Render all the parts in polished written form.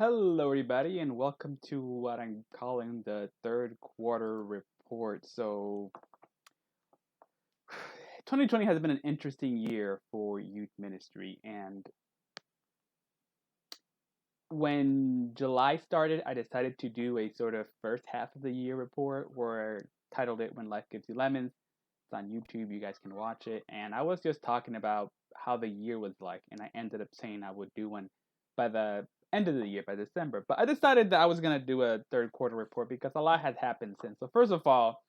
Hello, everybody, and welcome to what I'm calling the third quarter report. 2020 has been an interesting year for youth ministry. And when July started, I decided to do a sort of first half of the year report where I titled it When Life Gives You Lemons. It's on YouTube, you guys can watch it. And I was just talking about how the year was like, and I ended up saying I would do one by the end of the year, by December. But I decided that I was going to do a third quarter report because a lot has happened since. So, first of all,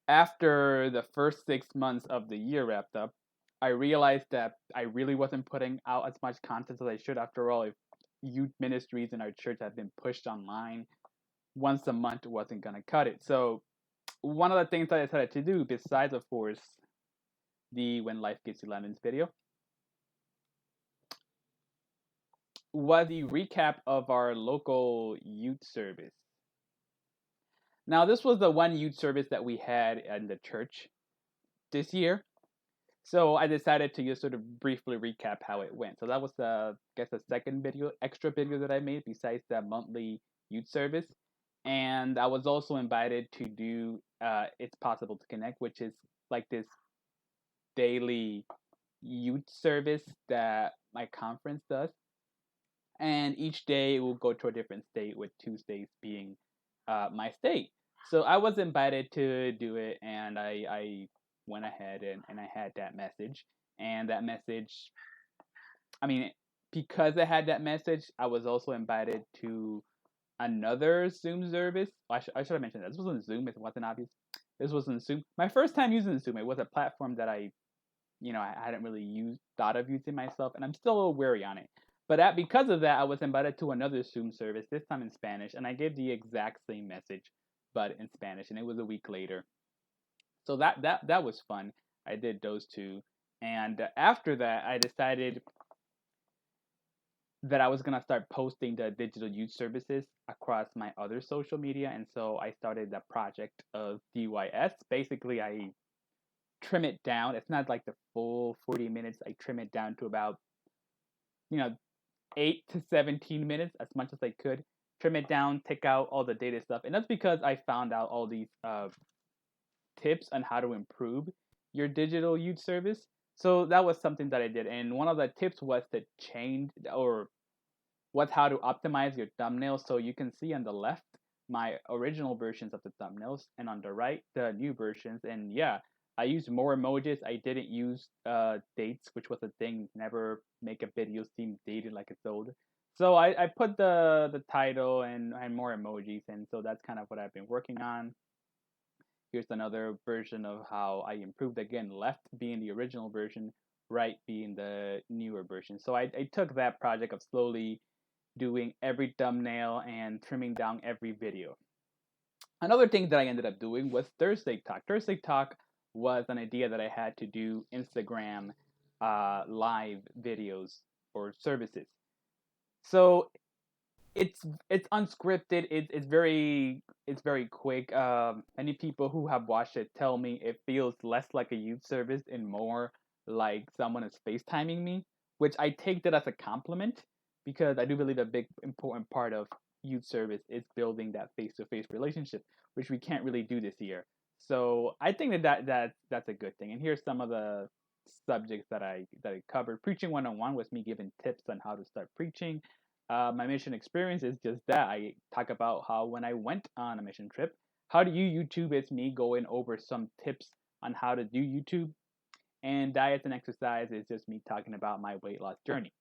after the first 6 months of the year wrapped up, I realized that I really wasn't putting out as much content as I should. After all, if youth ministries in our church had been pushed online, once a month wasn't going to cut it. So, one of the things I decided to do, besides, of course, the When Life Gives You Lemons video, was the recap of our local youth service. Now, this was the one youth service that we had in the church this year. So I decided to just sort of briefly recap how it went. So that was the, I guess, the second video, extra video that I made besides that monthly youth service. And I was also invited to do It's Possible to Connect, which is like this daily youth service that my conference does. And each day it will go to a different state, with Tuesdays being my state. So I was invited to do it, and I went ahead and I had that message. And that message, I mean, because I had that message, I was also invited to another Zoom service. I should have mentioned that. This wasn't Zoom, it wasn't obvious. This wasn't Zoom. My first time using Zoom, it was a platform that I hadn't really thought of using myself, and I'm still a little wary on it. But because of that, I was invited to another Zoom service, this time in Spanish, and I gave the exact same message, but in Spanish, and it was a week later. So that was fun. I did those two, and after that, I decided that I was gonna start posting the digital youth services across my other social media, and so I started the project of DYS. Basically, I trim it down. It's not like the full 40 minutes. I trim it down to about, you know, 8 to 17 minutes, as much as I could. Trim it down, take out all the data stuff. And that's because I found out all these tips on how to improve your digital youth service. So that was something that I did. And one of the tips was to change, or was how to optimize your thumbnails. So you can see on the left my original versions of the thumbnails, and on the right the new versions. And yeah, I used more emojis. I didn't use dates, which was a thing. Never make a video seem dated like it's old. So I put the title and more emojis, and so that's kind of what I've been working on. Here's another version of how I improved. Again, left being the original version, right being the newer version. So I took that project of slowly doing every thumbnail and trimming down every video. Another thing that I ended up doing was Thursday Talk. Thursday Talk was an idea that I had to do Instagram live videos or services. So it's unscripted. It's very quick. Many people who have watched it tell me it feels less like a youth service and more like someone is FaceTiming me, which I take that as a compliment, because I do believe a big important part of youth service is building that face-to-face relationship, which we can't really do this year. So I think that's a good thing. And here's some of the subjects that I covered. Preaching 101 was me giving tips on how to start preaching. My mission experience is just that. I talk about how when I went on a mission trip, how do you YouTube? It's me going over some tips on how to do YouTube. And diets and exercise is just me talking about my weight loss journey.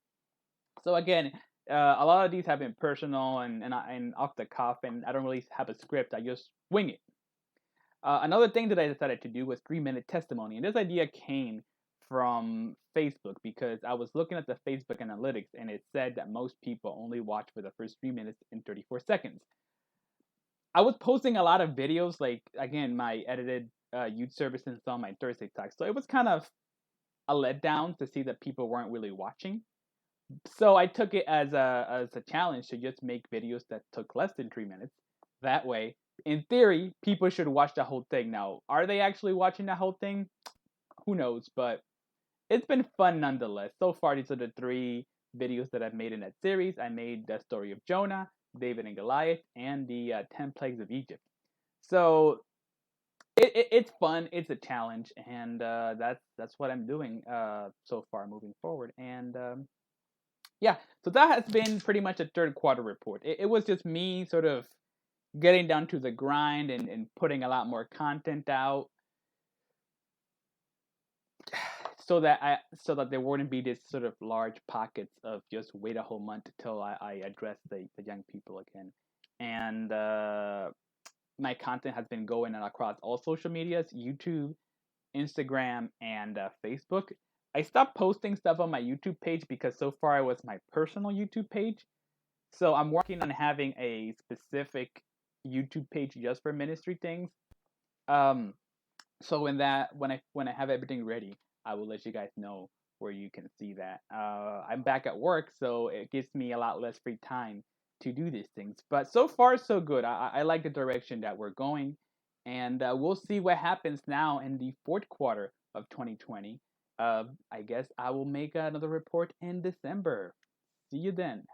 So again, a lot of these have been personal and off the cuff, and I don't really have a script. I just wing it. Another thing that I decided to do was 3-minute testimony, and this idea came from Facebook because I was looking at the Facebook analytics, and it said that most people only watch for the first 3 minutes and 34 seconds. I was posting a lot of videos, like again my edited youth services on my Thursday Talk, so it was kind of a letdown to see that people weren't really watching. So I took it as a challenge to just make videos that took less than 3 minutes. That way, in theory, people should watch the whole thing. Now, are they actually watching the whole thing? Who knows? But it's been fun nonetheless. So far, these are the three videos that I've made in that series. I made the story of Jonah, David and Goliath, and the 10 plagues of Egypt. So it's fun. It's a challenge, and that's what I'm doing so far moving forward. And yeah, so that has been pretty much a third quarter report. It was just me sort of getting down to the grind and putting a lot more content out so that there wouldn't be this sort of large pockets of just wait a whole month until I address the young people again. And my content has been going across all social medias, YouTube, Instagram, and Facebook. I stopped posting stuff on my YouTube page because so far it was my personal YouTube page. So I'm working on having a specific YouTube page just for ministry things. Um, so when I have everything ready, I will let you guys know where you can see that. I'm back at work, so it gives me a lot less free time to do these things. But so far, so good. I like the direction that we're going, and we'll see what happens now in the fourth quarter of 2020. I guess I will make another report in December. See you then.